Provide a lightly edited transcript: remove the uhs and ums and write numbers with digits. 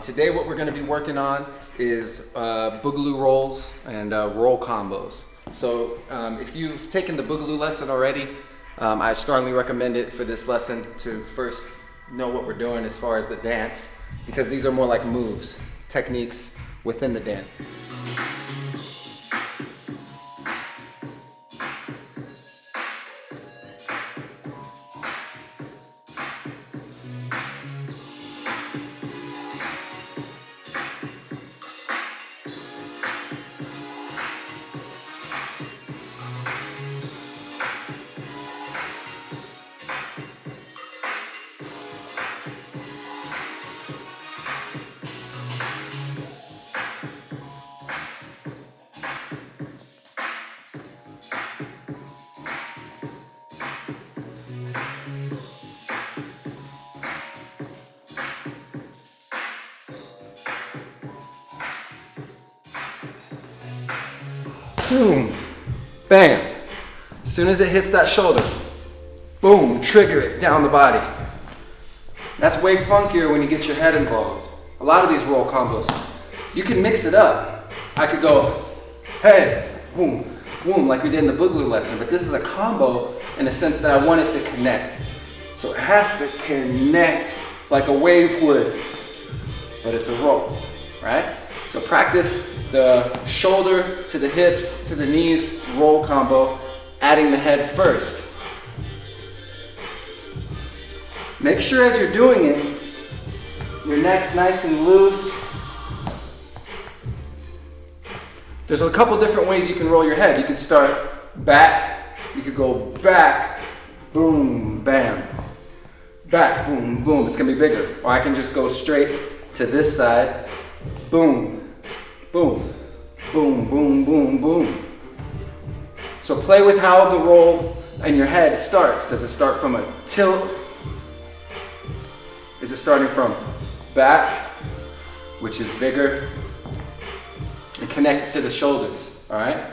Today what we're going to be working on is boogaloo rolls and roll combos. So if you've taken the boogaloo lesson already, I strongly recommend it for this lesson to first know what we're doing as far as the dance, because these are more like moves, techniques within the dance. Boom, bam. As soon as it hits that shoulder, boom, trigger it down the body. That's way funkier when you get your head involved. A lot of these roll combos, you can mix it up. I could go, hey, boom, boom, like we did in the boogaloo lesson, but this is a combo in the sense that I want it to connect. So it has to connect like a wave would, but it's a roll, right? So practice the shoulder to the hips to the knees roll combo, adding the head first. Make sure as you're doing it, your neck's nice and loose. There's a couple different ways you can roll your head. You could start back, you could go back, boom, bam, back, boom, boom. It's gonna be bigger. Or I can just go straight to this side, boom, boom, boom, boom, boom, boom. So play with how the roll in your head starts. Does it start from a tilt? Is it starting from back, which is bigger, and connected to the shoulders, all right?